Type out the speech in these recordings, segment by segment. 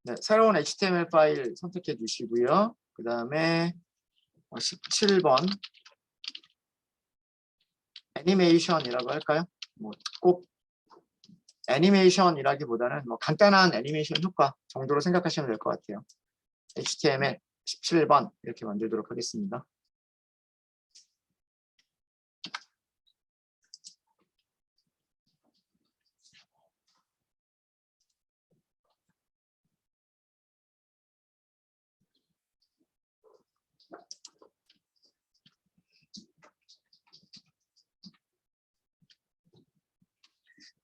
네, 새로운 HTML 파일 선택해 주시고요. 그 다음에 17번 애니메이션이라고 할까요? 뭐 꼭 애니메이션이라기보다는 뭐 간단한 애니메이션 효과 정도로 생각하시면 될 것 같아요. HTML 17번 이렇게 만들도록 하겠습니다.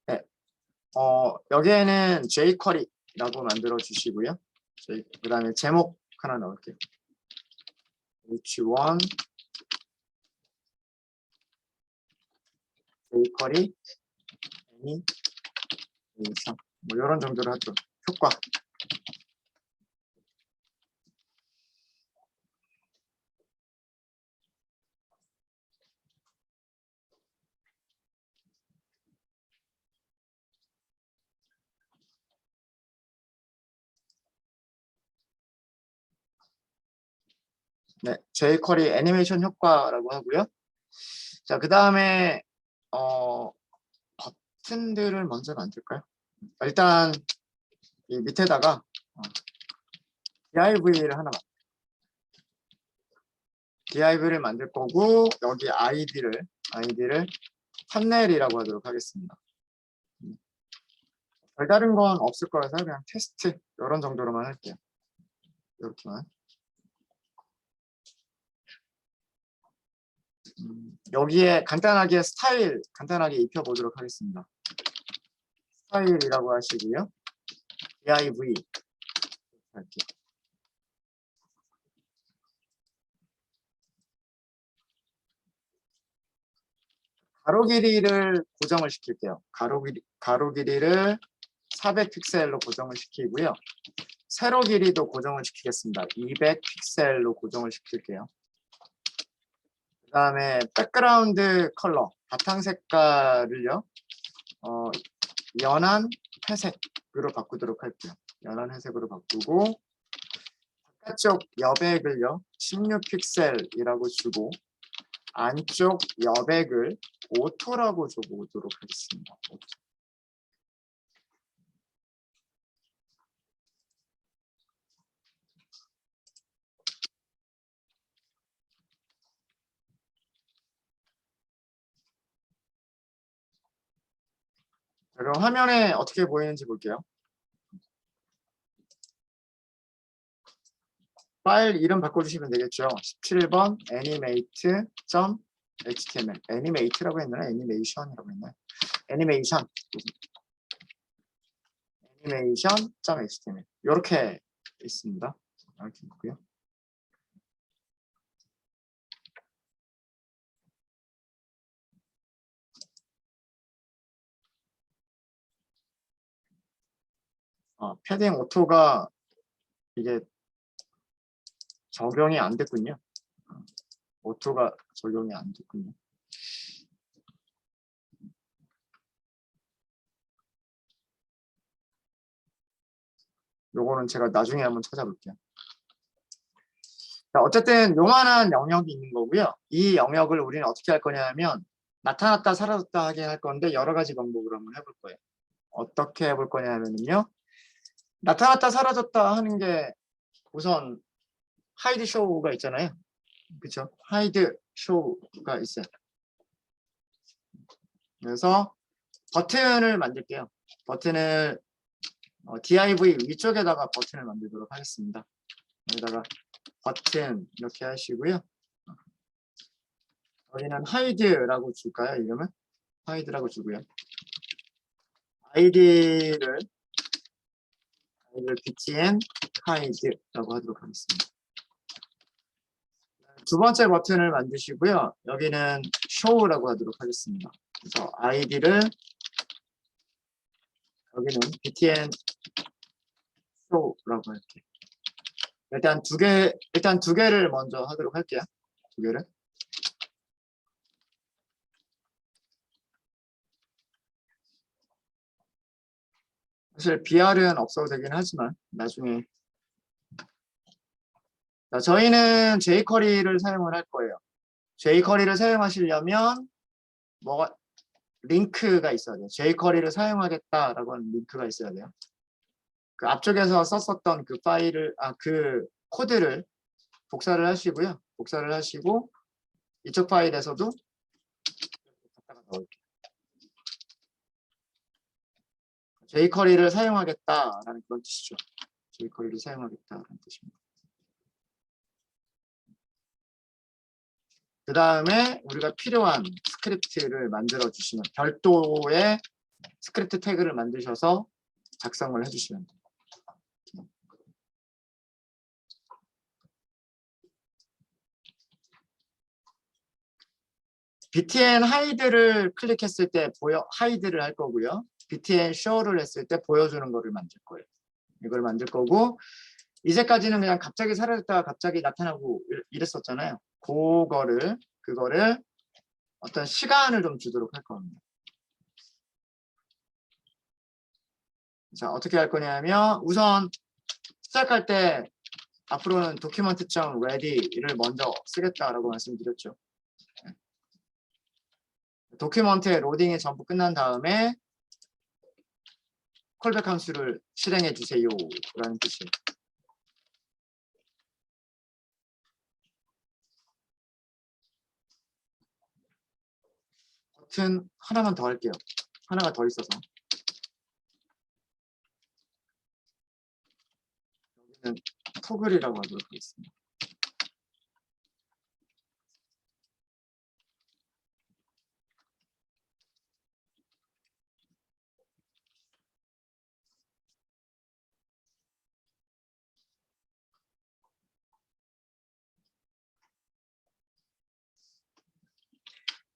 네, 여기에는 jQuery라고 만들어 주시고요. 그 다음에 제목 하나 넣을게요. H1 jQuery 애니메이션 뭐 이런 정도로 하죠. 효과. 네, jQuery 애니메이션 효과라고 하고요. 자, 그 다음에 버튼들을 먼저 만들까요? 일단 이 밑에다가 div를 하나 div를 만들 거고 여기 id를 탐넬이라고 하도록 하겠습니다. 별다른 건 없을 거라서 그냥 테스트 이런 정도로만 할게요. 이렇게만. 여기에 간단하게 스타일 간단하게 입혀보도록 하겠습니다. 스타일이라고 하시고요. div 할게요. 가로 길이를 고정을 시킬게요. 가로 길이를 400픽셀로 고정을 시키고요. 세로 길이도 고정을 시키겠습니다. 200픽셀로 고정을 시킬게요. 그 다음에 백그라운드 컬러, 바탕 색깔을요. 연한 회색으로 바꾸도록 할게요. 연한 회색으로 바꾸고 바깥쪽 여백을요. 16픽셀이라고 주고 안쪽 여백을 오토라고 줘보도록 하겠습니다. 오토. 자, 그럼 화면에 어떻게 보이는지 볼게요. 파일 이름 바꿔주시면 되겠죠. 17번 animate.html animate라고 했나요? 애니메이션이라고 했나요? animation.html 이렇게 있습니다. 이렇게 있고요. 패딩 오토가 이게 적용이 안 됐군요. 오토가 적용이 안 됐군요. 요거는 제가 나중에 한번 찾아볼게요. 자, 어쨌든 요만한 영역이 있는 거고요. 이 영역을 우리는 어떻게 할 거냐면 나타났다 사라졌다 하게 할 건데 여러 가지 방법으로 한번 해볼 거예요. 어떻게 해볼 거냐면요. 나타났다 사라졌다 하는 게 우선 하이드 쇼가 있잖아요. 그렇죠? 하이드 쇼가 있어요. 그래서 버튼을 만들게요. 버튼을 div 위쪽에다가 버튼을 만들도록 하겠습니다. 여기다가 버튼 이렇게 하시고요. 여기는 hide라고 줄까요? 이름은? hide라고 주고요. id를 btn hide라고 하도록 하겠습니다. 두 번째 버튼을 만드시고요. 여기는 show라고 하도록 하겠습니다. 그래서 id를 여기는 btn show라고 할게요. 일단 두 개를 먼저 하도록 할게요. 두 개를. 사실 BR은 없어도 되긴 하지만 나중에. 자, 저희는 jQuery를 사용을 할 거예요. jQuery를 사용하시려면 뭐가 링크가 있어야 돼요. jQuery를 사용하겠다라고 하는 링크가 있어야 돼요. 그 앞쪽에서 썼었던 그 파일을 그 코드를 복사를 하시고요. 복사를 하시고 이쪽 파일에서도 갖다가 넣을게요. jQuery를 사용하겠다라는 그런 뜻이죠. jQuery를 사용하겠다라는 뜻입니다. 그 다음에 우리가 필요한 스크립트를 만들어 주시면 별도의 스크립트 태그를 만드셔서 작성을 해주시면 돼요. btn hide를 클릭했을 때 hide를 할 거고요. btn show를 했을 때 보여주는 거를 만들 거예요. 이걸 만들 거고 이제까지는 그냥 갑자기 사라졌다가 갑자기 나타나고 이랬었잖아요. 그거를 어떤 시간을 좀 주도록 할 겁니다. 자, 어떻게 할 거냐면 우선 시작할 때 앞으로는 document.ready를 먼저 쓰겠다라고 말씀드렸죠. 도큐먼트의 로딩이 전부 끝난 다음에 콜백 함수를 실행해 주세요 라는 뜻이에요. 버튼 하나만 더 할게요. 하나가 더 있어서. 여기는 토글이라고 하도록 하겠습니다.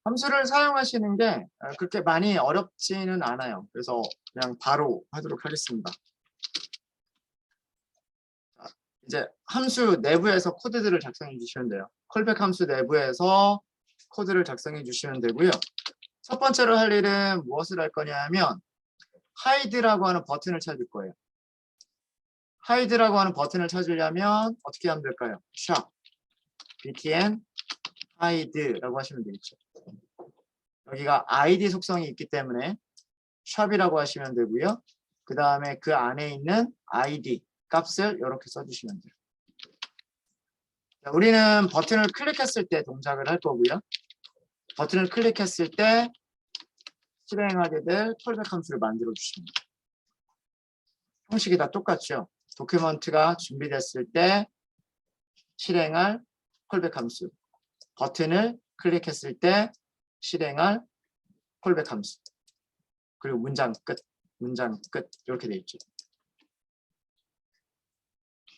함수를 사용하시는 게 그렇게 많이 어렵지는 않아요. 그래서 그냥 바로 하도록 하겠습니다. 이제 함수 내부에서 코드들을 작성해 주시면 돼요. 콜백 함수 내부에서 코드를 작성해 주시면 되고요. 첫 번째로 할 일은 무엇을 할 거냐면 hide라고 하는 버튼을 찾을 거예요. hide라고 하는 버튼을 찾으려면 어떻게 하면 될까요? 샵 btn hide라고 하시면 되겠죠. 여기가 id 속성이 있기 때문에 샵이라고 하시면 되고요. 그 다음에 그 안에 있는 id 값을 이렇게 써주시면 돼요. 자, 우리는 버튼을 클릭했을 때 동작을 할 거고요. 버튼을 클릭했을 때 실행하게 될 콜백 함수를 만들어 주십니다. 형식이 다 똑같죠. 도큐먼트가 준비됐을 때 실행할 콜백 함수, 버튼을 클릭했을 때 실행할 콜백 함수, 그리고 문장 끝 이렇게 돼 있죠.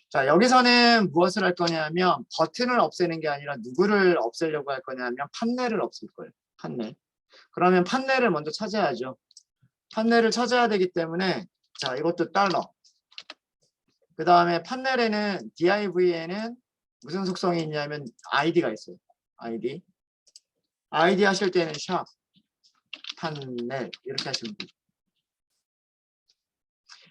자, 여기서는 무엇을 할 거냐면 버튼을 없애는 게 아니라 누구를 없애려고 할 거냐면 판넬을 없앨 거예요. 판넬. 그러면 판넬을 먼저 찾아야죠. 판넬을 찾아야 되기 때문에 자, 이것도 달러. 그 다음에 판넬에는 div에는 무슨 속성이 있냐면 id가 있어요. id 하실 때는 샵 판넬 이렇게 하시면 돼요.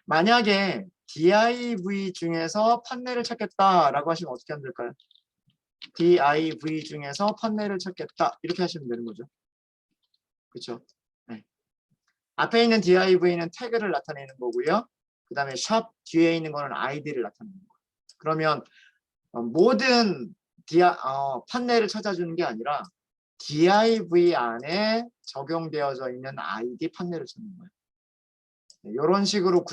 만약에 div 중에서 판넬을 찾겠다라고 하시면 어떻게 하면 될까요? div 중에서 판넬을 찾겠다 이렇게 하시면 되는 거죠. 그렇죠? 네. 앞에 있는 div는 태그를 나타내는 거고요. 그 다음에 샵 뒤에 있는 거는 id를 나타내는 거예요. 그러면 모든 판넬을 찾아주는 게 아니라 div 안에 적용되어져 있는 id 판넬을 찾는 거예요. 네, 이런 식으로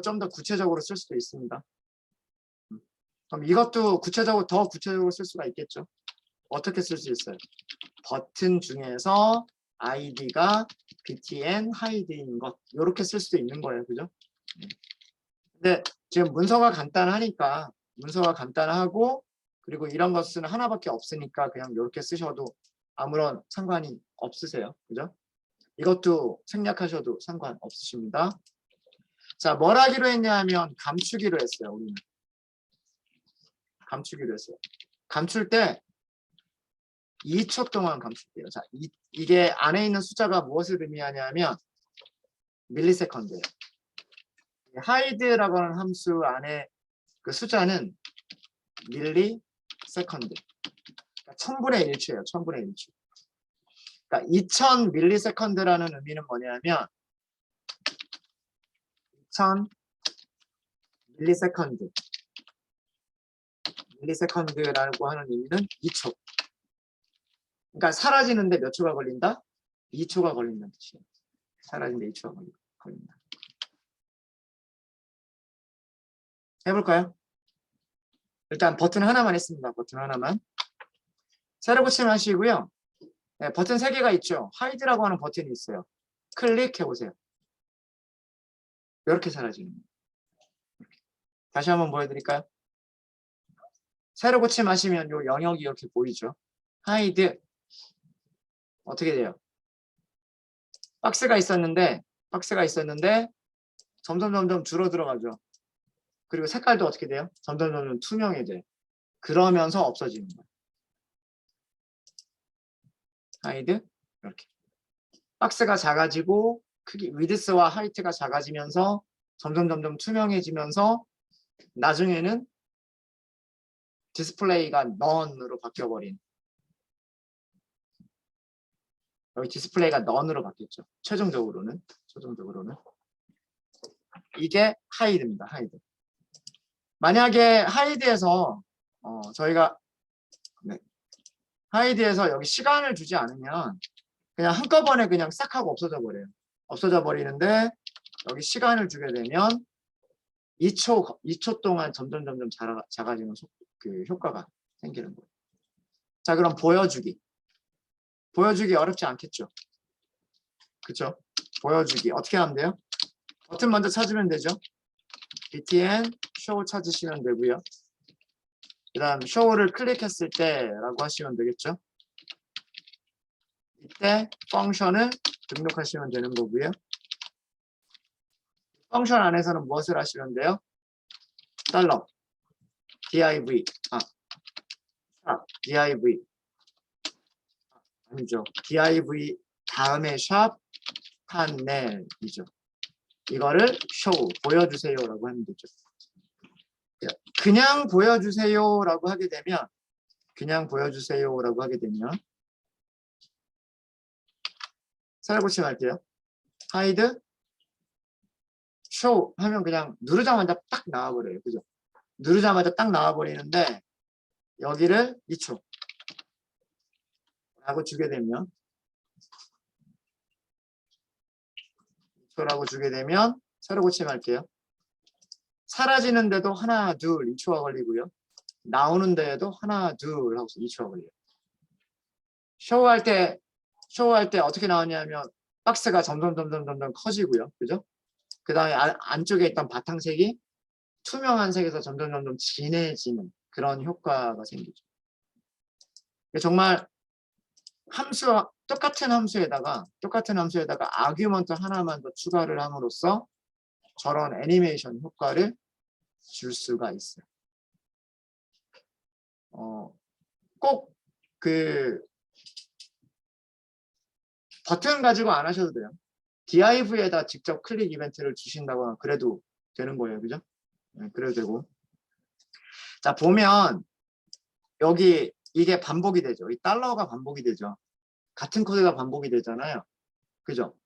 좀 더 구체적으로 쓸 수도 있습니다. 그럼 이것도 더 구체적으로 쓸 수가 있겠죠. 어떻게 쓸 수 있어요? 버튼 중에서 id가 btn hide인 것 이렇게 쓸 수도 있는 거예요. 그죠? 근데 지금 문서가 간단하고 그리고 이런 것은 하나밖에 없으니까 그냥 이렇게 쓰셔도 아무런 상관이 없으세요. 그죠? 이것도 생략하셔도 상관없으십니다. 자, 뭘 하기로 했냐 하면 감추기로 했어요. 우리는 감추기로 했어요. 감출 때 2초 동안 감출게요. 자, 이게 안에 있는 숫자가 무엇을 의미하냐면 밀리세컨드예요. hide라고 하는 함수 안에 그 숫자는 밀리 세컨드. 1000분의 1초예요. 1000분의 1초. 그러니까 2000 밀리세컨드라는 의미는 뭐냐면 2000 밀리세컨드. 밀리세컨드라고 하는 의미는 2초. 그러니까 사라지는데 몇 초가 걸린다? 2초가 걸린다는 뜻이에요. 사라지는데 2초가 걸린다. 해볼까요? 일단 버튼 하나만 했습니다. 버튼 하나만. 새로 고침하시고요. 네, 버튼 3개가 있죠. 하이드라고 하는 버튼이 있어요. 클릭해보세요. 이렇게 사라지는 거예요. 다시 한번 보여드릴까요? 새로 고침하시면 요 영역이 이렇게 보이죠. 하이드. 어떻게 돼요? 박스가 있었는데 점점 줄어들어가죠. 그리고 색깔도 어떻게 돼요? 점점 투명해져요. 그러면서 없어지는 거예요. 하이드 이렇게 박스가 작아지고 크기 위드스와 하이트가 작아지면서 점점 투명해지면서 나중에는 디스플레이가 none으로 바뀌어버린. 여기 디스플레이가 none으로 바뀌었죠. 최종적으로는 이게 하이드입니다. 하이드. 만약에 하이드에서 저희가 하이드에서 여기 시간을 주지 않으면 그냥 한꺼번에 그냥 싹 하고 없어져 버려요. 없어져 버리는데 여기 시간을 주게 되면 2초 동안 점점 작아지는 그 효과가 생기는 거예요. 자, 그럼 보여주기 어렵지 않겠죠? 그쵸? 보여주기 어떻게 하면 돼요? 버튼 먼저 찾으면 되죠. btn show 찾으시면 되고요. 그 다음 show를 클릭했을 때라고 하시면 되겠죠. 이때 펑션을 등록하시면 되는 거고요. 펑션 안에서는 무엇을 하시면 돼요? 달러 div div 아니죠. div 다음에 샵 판넬이죠. 이거를 show 보여주세요라고 하면 되죠. 그냥 보여주세요라고 하게 되면 살고침 할게요. hide show 하면 그냥 누르자마자 딱 나와버려요. 그죠? 누르자마자 딱 나와버리는데 여기를 2초 라고 주게 되면 새로 고침할게요. 사라지는데도 하나, 둘, 2초가 걸리고요. 나오는 데에도 하나, 둘 하고서 2초가 걸려요. 쇼우할 때 어떻게 나오냐면 박스가 점점 커지고요. 그죠? 그 다음에 안쪽에 있던 바탕색이 투명한 색에서 점점 진해지는 그런 효과가 생기죠. 정말 똑같은 함수에다가 아규먼트 하나만 더 추가를 함으로써 저런 애니메이션 효과를 줄 수가 있어요. 꼭 그 버튼 가지고 안 하셔도 돼요. div에다 직접 클릭 이벤트를 주신다거나 그래도 되는 거예요. 그죠? 네, 그래도 되고. 자, 보면 여기 이게 반복이 되죠. 이 달러가 반복이 되죠. 같은 코드가 반복이 되잖아요. 그죠?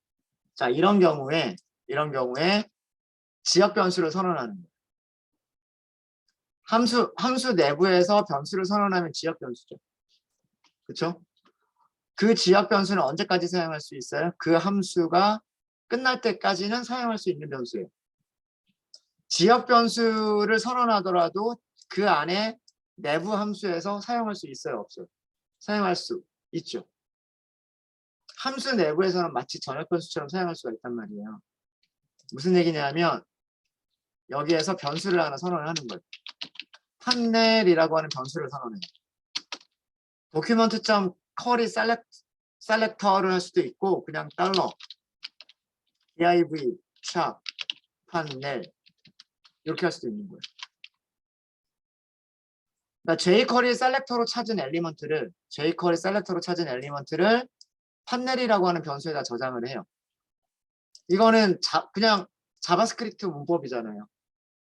자, 이런 경우에 지역 변수를 선언하는 거예요. 함수 내부에서 변수를 선언하면 지역 변수죠. 그렇죠? 그 지역 변수는 언제까지 사용할 수 있어요? 그 함수가 끝날 때까지는 사용할 수 있는 변수예요. 지역 변수를 선언하더라도 그 안에 내부 함수에서 사용할 수 있어요? 없어요? 사용할 수 있죠. 함수 내부에서는 마치 전역 변수처럼 사용할 수가 있단 말이에요. 무슨 얘기냐면 여기에서 변수를 하나 선언을 하는 거예요. 판넬이라고 하는 변수를 선언해요. document.curry selector를 할 수도 있고 그냥 달러 div 샵 판넬 이렇게 할 수도 있는 거예요. 그러니까 jQuery 셀렉터로 찾은 엘리먼트를 판넬이라고 하는 변수에다 저장을 해요. 이거는 그냥 자바스크립트 문법이잖아요.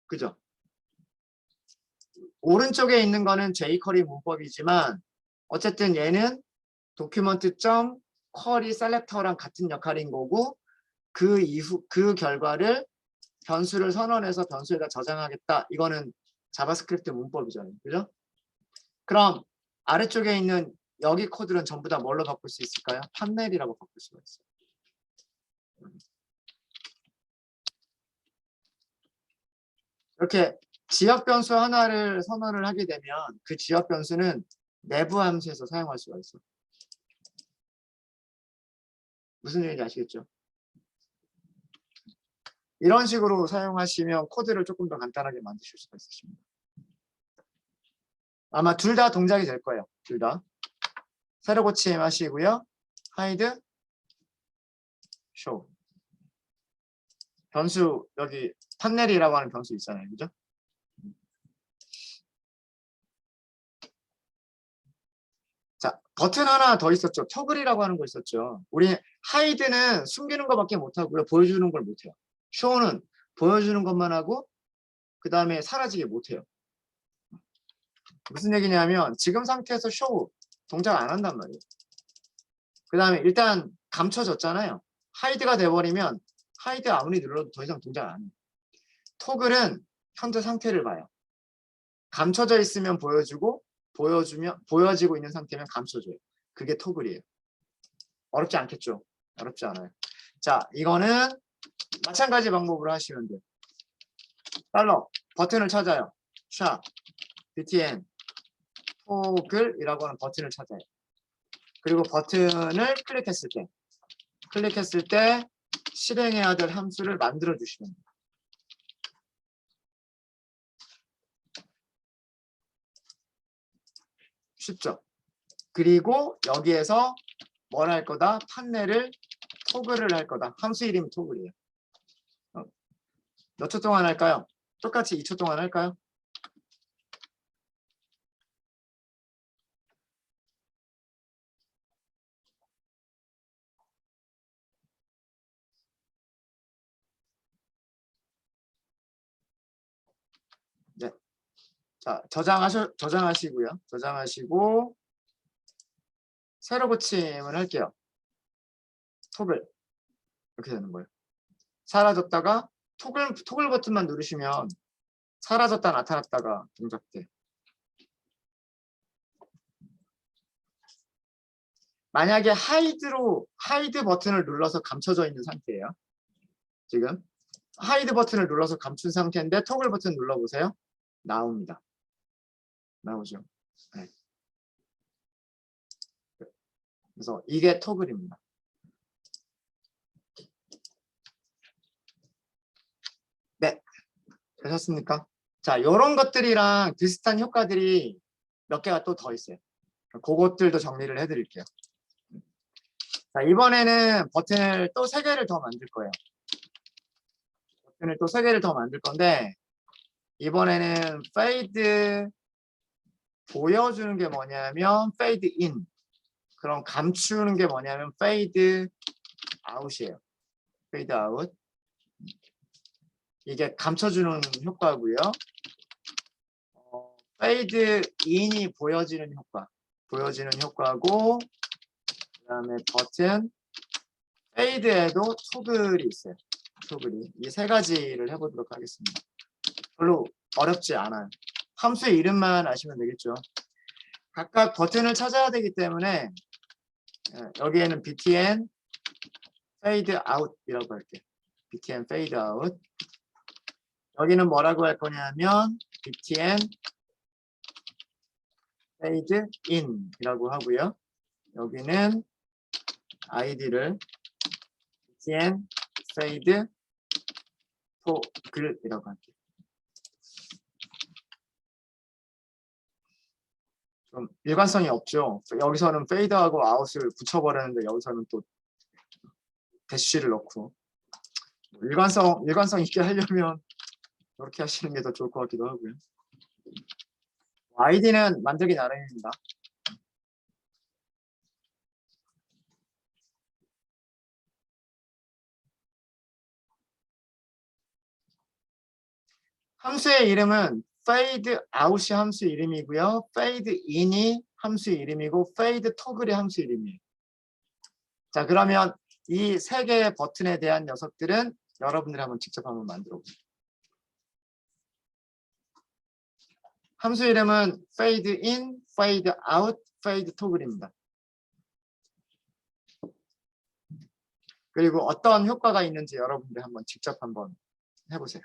그죠? 오른쪽에 있는 거는 jQuery 문법이지만 어쨌든 얘는 document.query selector랑 같은 역할인 거고 그 이후 그 결과를 변수를 선언해서 변수에다 저장하겠다. 이거는 자바스크립트 문법이잖아요. 그죠? 그럼 아래쪽에 있는 여기 코드는 전부 다 뭘로 바꿀 수 있을까요? 판넬이라고 바꿀 수가 있어요. 이렇게 지역 변수 하나를 선언을 하게 되면 그 지역 변수는 내부 함수에서 사용할 수가 있어요. 무슨 얘기인지 아시겠죠? 이런 식으로 사용하시면 코드를 조금 더 간단하게 만드실 수가 있으십니다. 아마 둘 다 동작이 될 거예요. 둘 다. 새로 고침 하시고요. hide, show. 변수 여기 판넬이라고 하는 변수 있잖아요. 그죠? 자, 버튼 하나 더 있었죠. 터글이라고 하는 거 있었죠. 우리 hide는 숨기는 것밖에 못하고요. 보여주는 걸 못해요. show는 보여주는 것만 하고 그 다음에 사라지게 못해요. 무슨 얘기냐면 지금 상태에서 show 동작 안 한단 말이에요. 그 다음에 일단 감춰졌잖아요. hide가 돼버리면 hide 아무리 눌러도 더 이상 동작 안 해요. 토글은 현재 상태를 봐요. 감춰져 있으면 보여주고 보여지고 있는 상태면 감춰줘요. 그게 토글이에요. 어렵지 않겠죠? 어렵지 않아요. 자, 이거는 마찬가지 방법으로 하시면 돼요. 달러 버튼을 찾아요. 샵 btn 토글이라고 하는 버튼을 찾아요. 그리고 버튼을 클릭했을 때 실행해야 될 함수를 만들어 주시면 돼요. 쉽죠? 그리고 여기에서 뭘 할 거다? 판넬을 토글을 할 거다. 함수 이름이 토글이에요. 몇 초 동안 할까요? 똑같이 2초 동안 할까요? 네. 자, 저장하시고요. 저장하시고 새로 고침을 할게요. 토글 이렇게 되는 거예요. 사라졌다가 토글 버튼만 누르시면 사라졌다 나타났다가 동작돼. 만약에 하이드 버튼을 눌러서 감춰져 있는 상태예요. 지금 하이드 버튼을 눌러서 감춘 상태인데 토글 버튼 눌러보세요. 나옵니다. 나오죠. 네. 그래서 이게 토글입니다. 네, 되셨습니까? 자, 이런 것들이랑 비슷한 효과들이 몇 개가 또 더 있어요. 그것들도 정리를 해드릴게요. 자, 이번에는 버튼을 또 3개를 더 만들 거예요. 버튼을 또 3개를 더 만들 건데 이번에는 fade 보여주는 게 뭐냐면 fade in. 그럼 감추는 게 뭐냐면 fade out이에요. fade out. 이게 감춰주는 효과고요. fade in이 보여지는 효과고 그다음에 버튼 fade에도 토글이 있어요. 토글이 이 3가지를 해보도록 하겠습니다. 별로 어렵지 않아요. 함수의 이름만 아시면 되겠죠. 각각 버튼을 찾아야 되기 때문에 여기에는 btn fade out이라고 할게요. btn fade out. 여기는 뭐라고 할 거냐면 btn fade in이라고 하고요. 여기는 id를 btn fade toggle이라고 할게요. 좀 일관성이 없죠. 여기서는 fade하고 out을 붙여버렸는데 여기서는 또 대쉬를 넣고 일관성 있게 하려면 이렇게 하시는 게 더 좋을 것 같기도 하고요. 아이디는 만들기 나름입니다. 함수의 이름은 fade out이 함수 이름이고요. fade in이 함수 이름이고 fade toggle이 함수 이름이에요. 자, 그러면 이 세 개의 버튼에 대한 녀석들은 여러분들이 한번 직접 한번 만들어 보세요. 함수 이름은 fade in, fade out, fade toggle입니다. 그리고 어떤 효과가 있는지 여러분들이 한번 직접 한번 해보세요.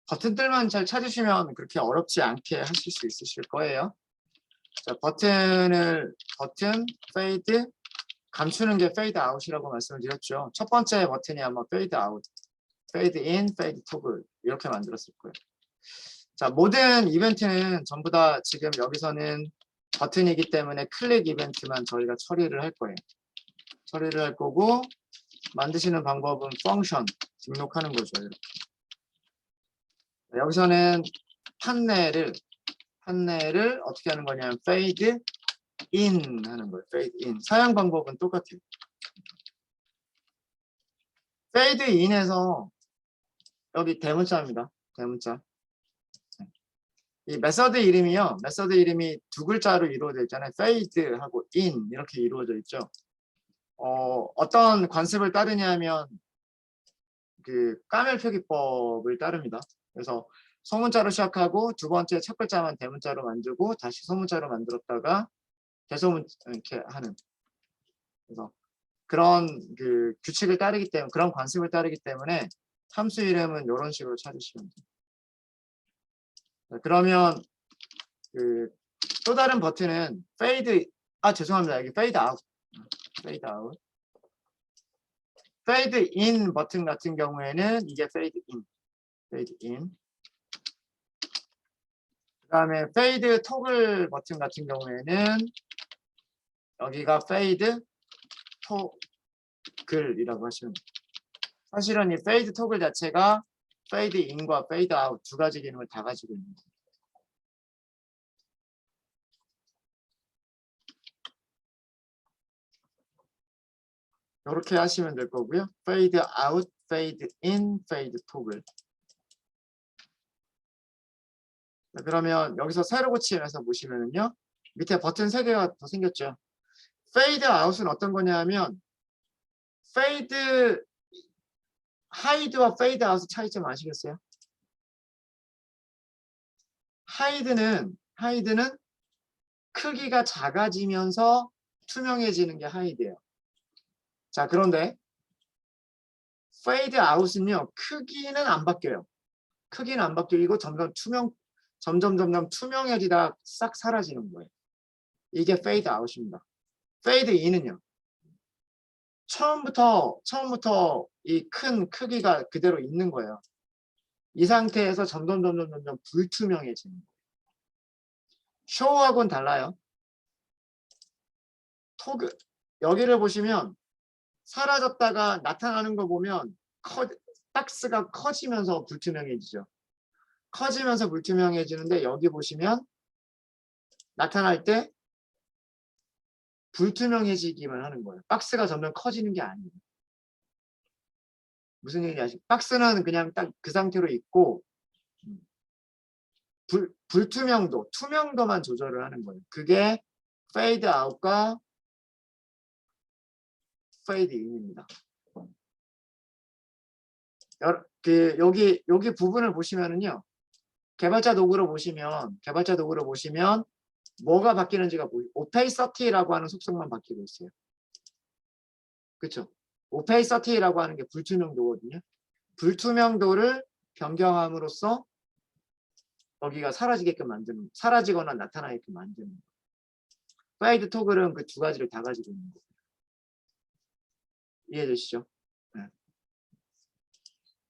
버튼들만 잘 찾으시면 그렇게 어렵지 않게 하실 수 있으실 거예요. 자, 버튼, fade, 감추는 게 fade out이라고 말씀을 드렸죠. 첫 번째 버튼이 아마 fade out, fade in, fade toggle 이렇게 만들었을 거예요. 자, 모든 이벤트는 전부 다 지금 여기서는 버튼이기 때문에 클릭 이벤트만 저희가 처리를 할 거예요. 처리를 할 거고 만드시는 방법은 펑션 등록하는 거죠. 이렇게. 여기서는 판넬을 어떻게 하는 거냐면 fade in 하는 거예요. fade in. 사용 방법은 똑같아요. fade in에서 여기 대문자입니다. 대문자. 이 메서드 이름이요. 메서드 이름이 두 글자로 이루어져 있잖아요. fade 하고 in 이렇게 이루어져 있죠. 어떤 관습을 따르냐면 그 까멜 표기법을 따릅니다. 그래서 소문자로 시작하고 두 번째 첫 글자만 대문자로 만들고 다시 소문자로 만들었다가 대소문 이렇게 하는. 그래서 그런 그 규칙을 따르기 때문에 그런 관습을 따르기 때문에 함수 이름은 이런 식으로 찾으시면 돼요. 그러면 그 또 다른 버튼은 fade 죄송합니다. 여기 fade out. fade out. fade in 버튼 같은 경우에는 이게 fade in. fade in. 그다음에 fade toggle 버튼 같은 경우에는 여기가 fade toggle이라고 하시면 돼요. 사실은 이 fade toggle 자체가 fade in과 fade out 두 가지 기능을 다 가지고 있는 거예요. 이렇게 하시면 될 거고요. fade out, fade in, fade toggle. 그러면 여기서 새로 고치면서 보시면은요. 밑에 버튼 3개가 더 생겼죠. fade out은 어떤 거냐면 fade hide와 fade out의 차이점 아시겠어요? hide는 크기가 작아지면서 투명해지는 게 hide예요. 자, 그런데 fade out은요. 크기는 안 바뀌어요. 크기는 안 바뀌고 점점 투명해지다 싹 사라지는 거예요. 이게 fade out입니다. fade in은요. 처음부터 이 큰 크기가 그대로 있는 거예요. 이 상태에서 점점 불투명해지는 거예요. 쇼하고는 달라요. 토그 여기를 보시면 사라졌다가 나타나는 거 보면 박스가 커지면서 불투명해지죠. 커지면서 불투명해지는데 여기 보시면 나타날 때 불투명해지기만 하는 거예요. 박스가 점점 커지는 게 아니에요. 무슨 얘기인지 아시죠? 박스는 그냥 딱 그 상태로 있고 불투명도, 투명도만 조절을 하는 거예요. 그게 페이드 아웃과 페이드 인입니다. 여기 부분을 보시면은요. 개발자 도구로 보시면 뭐가 바뀌는지가 보이죠. 오페이서티라고 하는 속성만 바뀌고 있어요. 그렇죠? 오페이서티라고 하는 게 불투명도거든요. 불투명도를 변경함으로써 여기가 사라지거나 나타나게끔 만드는 거예요. 페이드 토글은 그 두 가지를 다 가지고 있는 거예요. 이해되시죠? 네.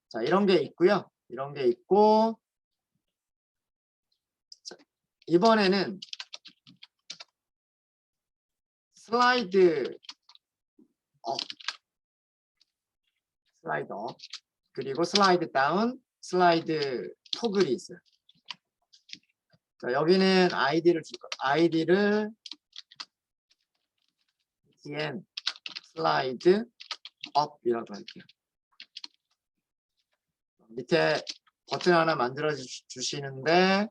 자, 이런 게 있고요. 이런 게 있고 자, 이번에는 슬라이드 업, 그리고 슬라이드 다운, 슬라이드 토글이 있어요. 자, 여기는 아이디를 줄 거예요. 아이디를 dn 슬라이드 업이라고 할게요. 밑에 버튼 하나 만들어 주시는데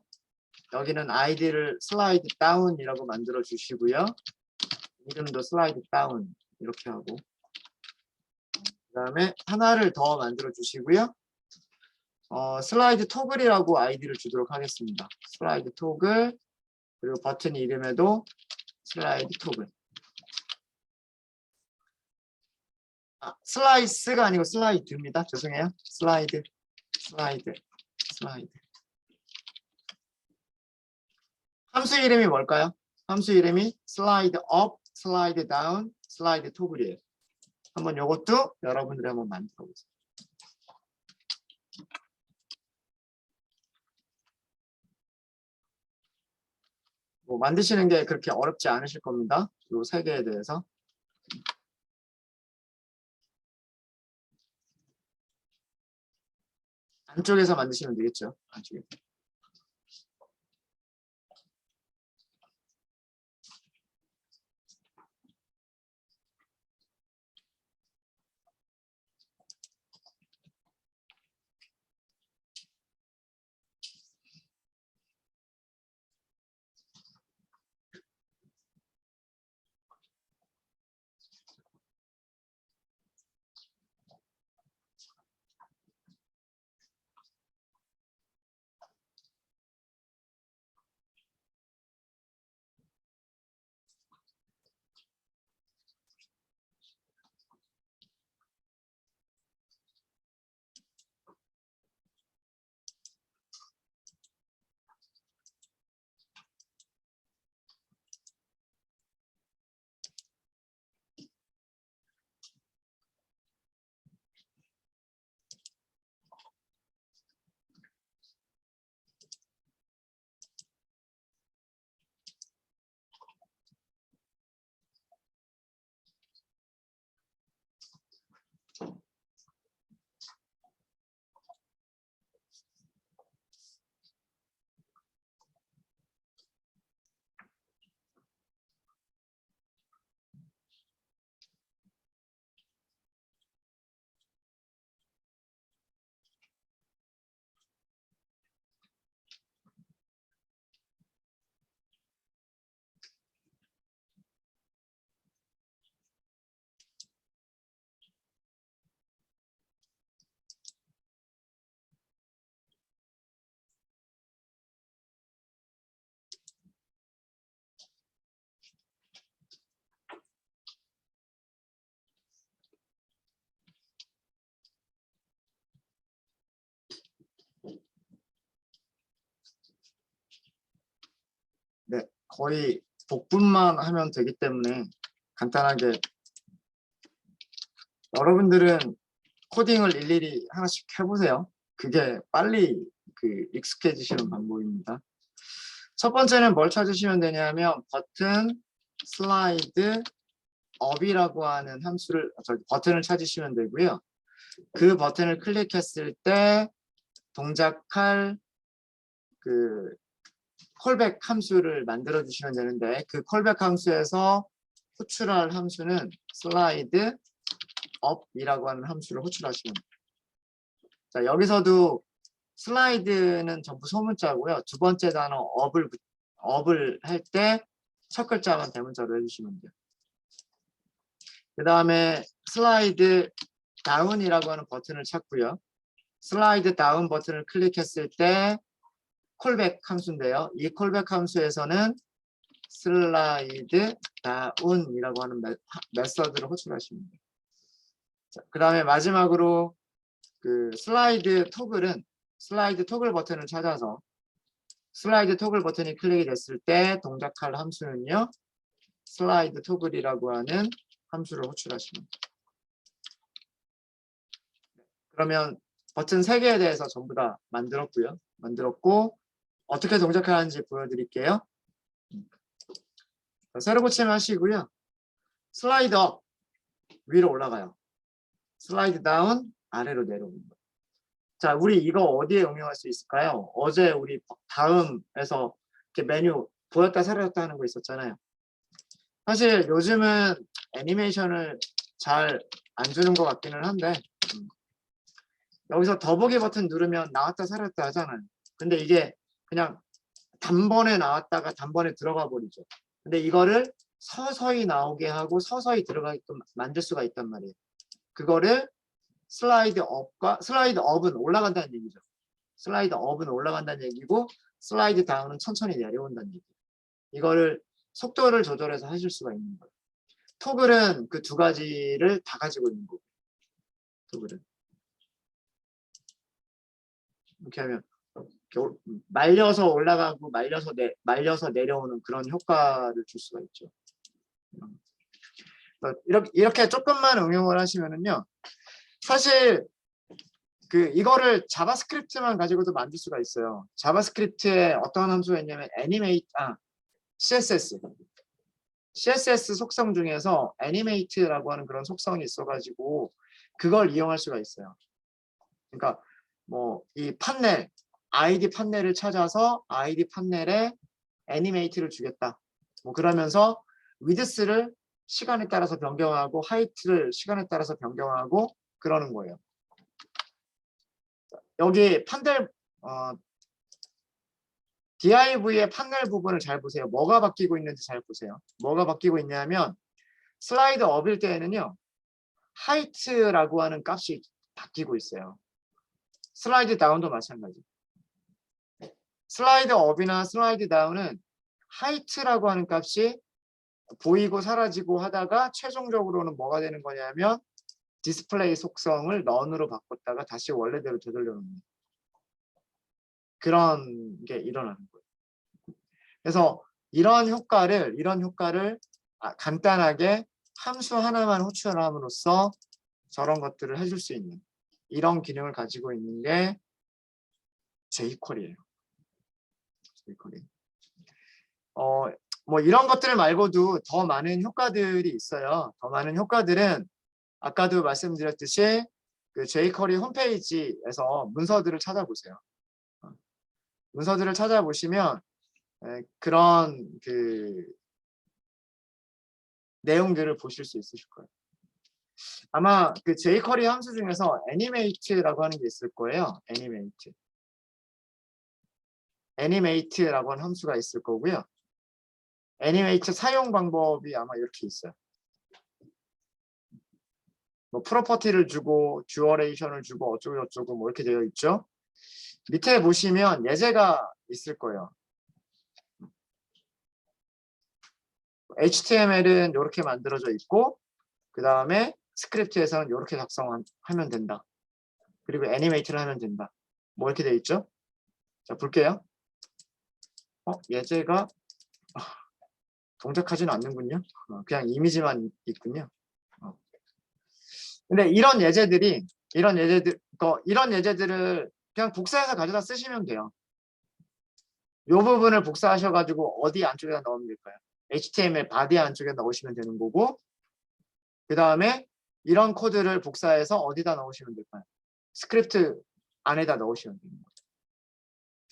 여기는 아이디를 슬라이드 다운이라고 만들어 주시고요. 이름도 슬라이드 다운 이렇게 하고 그 다음에 하나를 더 만들어 주시고요. 슬라이드 토글이라고 아이디를 주도록 하겠습니다. 슬라이드 토글 그리고 버튼 이름에도 슬라이드 토글. 슬라이스가 아니고 슬라이드입니다. 죄송해요. 슬라이드. 함수 이름이 뭘까요? 함수 이름이 슬라이드 업, 슬라이드 다운, 슬라이드 토글이에요. 한번 이것도 여러분들이 한번 만들어 보세요. 뭐 만드시는 게 그렇게 어렵지 않으실 겁니다. 이 세 개에 대해서. 안쪽에서 만드시면 되겠죠. 안쪽에. 네, 거의 복분만 하면 되기 때문에 간단하게 여러분들은 코딩을 일일이 하나씩 해보세요. 그게 빨리 익숙해지시는 방법입니다. 첫 번째는 뭘 찾으시면 되냐면 버튼 슬라이드 업이라고 하는 함수를 버튼을 찾으시면 되고요. 그 버튼을 클릭했을 때 동작할 그 콜백 함수를 만들어 주시면 되는데 그 콜백 함수에서 호출할 함수는 슬라이드 업이라고 하는 함수를 호출하시면 돼요. 자, 여기서도 슬라이드는 전부 소문자고요. 두 번째 단어 업을 할 때 첫 글자만 대문자로 해주시면 돼요. 그 다음에 슬라이드 다운이라고 하는 버튼을 찾고요. 슬라이드 다운 버튼을 클릭했을 때 콜백 함수인데요. 이 콜백 함수에서는 슬라이드 다운이라고 하는 메서드를 호출하시면 돼요. 그 다음에 마지막으로 그 슬라이드 토글 버튼을 찾아서 슬라이드 토글 버튼이 클릭이 됐을 때 동작할 함수는요. 슬라이드 토글이라고 하는 함수를 호출하시면 돼요. 그러면 버튼 3개에 대해서 전부 다 만들었고 어떻게 동작하는지 보여드릴게요. 세로 고침 하시고요. 슬라이드 업 위로 올라가요. 슬라이드 다운 아래로 내려오는 거예요. 자, 우리 이거 어디에 응용할 수 있을까요? 어제 우리 다음에서 이렇게 메뉴 보였다 사라졌다 하는 거 있었잖아요. 사실 요즘은 애니메이션을 잘 안 주는 것 같기는 한데 여기서 더보기 버튼 누르면 나왔다 사라졌다 하잖아요. 근데 이게 그냥 단번에 나왔다가 단번에 들어가 버리죠. 근데 이거를 서서히 나오게 하고 서서히 들어가게끔 만들 수가 있단 말이에요. 그거를 슬라이드 업은 올라간다는 얘기죠. 슬라이드 업은 올라간다는 얘기고 슬라이드 다운은 천천히 내려온다는 얘기예요. 이거를 속도를 조절해서 하실 수가 있는 거예요. 토글은 그 두 가지를 다 가지고 있는 거고 토글은 이렇게 하면 말려서 올라가고 말려서 내려오는 그런 효과를 줄 수가 있죠. 이렇게 조금만 응용을 하시면은요. 사실 이거를 자바스크립트만 가지고도 만들 수가 있어요. 자바스크립트에 어떤 함수가 있냐면 CSS 속성 중에서 애니메이트라고 하는 그런 속성이 있어가지고 그걸 이용할 수가 있어요. 그러니까 뭐 이 판넬 아이디 판넬을 찾아서 아이디 판넬에 애니메이트를 주겠다. 뭐 그러면서 위드스를 시간에 따라서 변경하고 하이트를 시간에 따라서 변경하고 그러는 거예요. 여기 판넬 div의 판넬 부분을 잘 보세요. 뭐가 바뀌고 있는지 잘 보세요. 뭐가 바뀌고 있냐면 슬라이드 업일 때에는요. 하이트라고 하는 값이 바뀌고 있어요. 슬라이드 다운도 마찬가지. 슬라이드 업이나 슬라이드 다운은 하이트라고 하는 값이 보이고 사라지고 하다가 최종적으로는 뭐가 되는 거냐면 디스플레이 속성을 넌으로 바꿨다가 다시 원래대로 되돌려놓는 그런 게 일어나는 거예요. 그래서 이런 효과를 간단하게 함수 하나만 호출함으로써 저런 것들을 해줄 수 있는 이런 기능을 가지고 있는 게 jQuery예요. jQuery. 뭐 이런 것들 말고도 더 많은 효과들이 있어요. 더 많은 효과들은 아까도 말씀드렸듯이 그 jQuery 홈페이지에서 문서들을 찾아보세요. 문서들을 찾아보시면 그런 내용들을 보실 수 있으실 거예요. 아마 그 jQuery 함수 중에서 애니메이트라고 하는 게 있을 거예요. 애니메이트라고 하는 함수가 있을 거고요. 애니메이트 사용 방법이 아마 이렇게 있어요. 뭐 프로퍼티를 주고 듀어레이션을 주고 어쩌고 저쩌고 뭐 이렇게 되어 있죠. 밑에 보시면 예제가 있을 거예요. HTML은 이렇게 만들어져 있고 그 다음에 스크립트에서는 이렇게 작성하면 된다. 그리고 애니메이트를 하면 된다. 뭐 이렇게 되어 있죠. 자 볼게요. 예제가 동작하지는 않는군요. 그냥 이미지만 있군요. 근데 이런 예제들을 그냥 복사해서 가져다 쓰시면 돼요. 이 부분을 복사하셔가지고 어디 안쪽에다 넣으면 될까요? HTML 바디 안쪽에 넣으시면 되는 거고, 그 다음에 이런 코드를 복사해서 어디다 넣으시면 될까요? 스크립트 안에다 넣으시면 되는 거죠.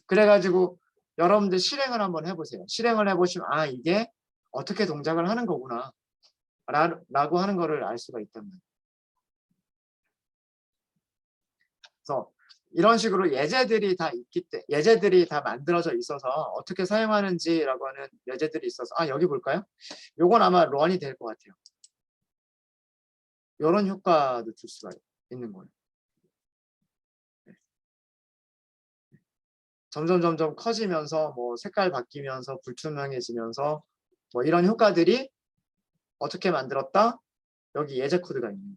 그래가지고 여러분들 실행을 한번 해보세요. 실행을 해보시면 아 이게 어떻게 동작을 하는 거구나 라고 하는 거를 알 수가 있단 말이에요. 그래서 이런 식으로 예제들이 다 만들어져 있어서 어떻게 사용하는지라고 하는 예제들이 있어서 아 여기 볼까요? 요건 아마 런이 될 것 같아요. 이런 효과도 줄 수가 있는 거예요. 점점 커지면서 뭐 색깔 바뀌면서 불투명해지면서 뭐 이런 효과들이 어떻게 만들었다? 여기 예제 코드가 있는 거예요.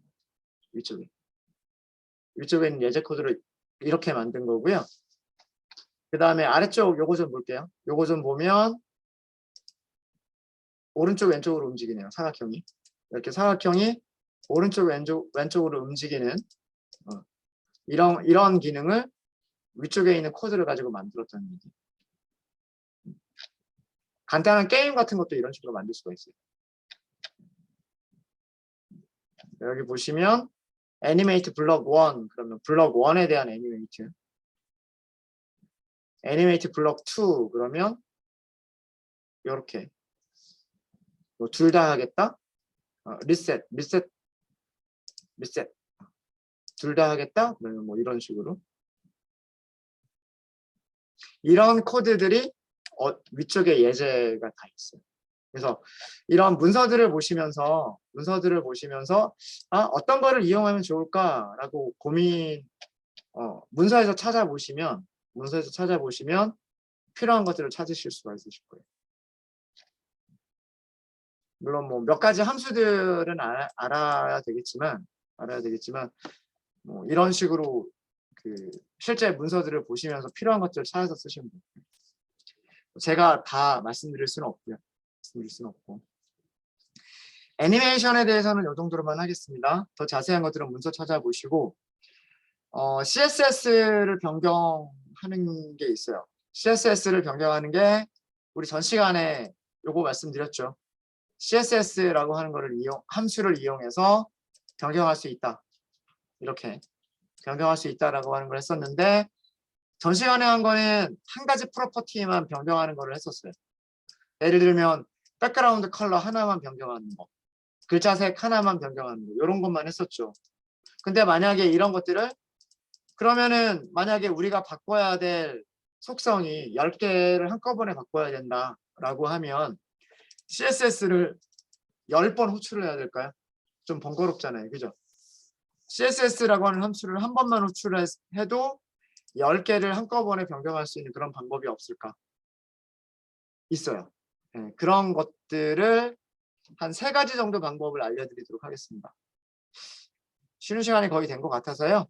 위쪽에 있는 예제 코드를 이렇게 만든 거고요. 그 다음에 아래쪽 요거 좀 볼게요. 요거 좀 보면 오른쪽 왼쪽으로 움직이네요. 사각형이. 이렇게 사각형이 오른쪽 왼쪽으로 움직이는 이런 기능을 위쪽에 있는 코드를 가지고 만들었다는 얘기. 간단한 게임 같은 것도 이런 식으로 만들 수가 있어요. 여기 보시면 애니메이트 블럭 1 그러면 블럭 1에 대한 애니메이트 블럭 2 그러면 이렇게 뭐 둘 다 하겠다. 리셋 둘 다 하겠다. 그러면 뭐 이런 식으로 이런 코드들이 위쪽에 예제가 다 있어요. 그래서 이런 문서들을 보시면서 아 어떤 거를 이용하면 좋을까라고 문서에서 찾아보시면 필요한 것들을 찾으실 수가 있으실 거예요. 물론 뭐 몇 가지 함수들은 알아야 되겠지만 뭐 이런 식으로 실제 문서들을 보시면서 필요한 것들을 찾아서 쓰시면 돼요. 제가 다 말씀드릴 수는 없고 애니메이션에 대해서는 이 정도로만 하겠습니다. 더 자세한 것들은 문서 찾아보시고 CSS를 변경하는 게 있어요. CSS를 변경하는 게 우리 전 시간에 요거 말씀드렸죠. CSS라고 하는 거를 함수를 이용해서 변경할 수 있다. 이렇게 변경할 수 있다라고 하는 걸 했었는데 전 시간에 한 거는 한 가지 프로퍼티만 변경하는 거를 했었어요. 예를 들면 백그라운드 컬러 하나만 변경하는 거, 글자색 하나만 변경하는 거 이런 것만 했었죠. 근데 만약에 이런 것들을 그러면은 만약에 우리가 바꿔야 될 속성이 10개를 한꺼번에 바꿔야 된다라고 하면 CSS를 10번 호출을 해야 될까요? 좀 번거롭잖아요. 그죠? CSS라고 하는 함수를 한 번만 호출해도 10개를 한꺼번에 변경할 수 있는 그런 방법이 없을까? 있어요. 네, 그런 것들을 한 3가지 정도 방법을 알려드리도록 하겠습니다. 쉬는 시간이 거의 된 것 같아서요.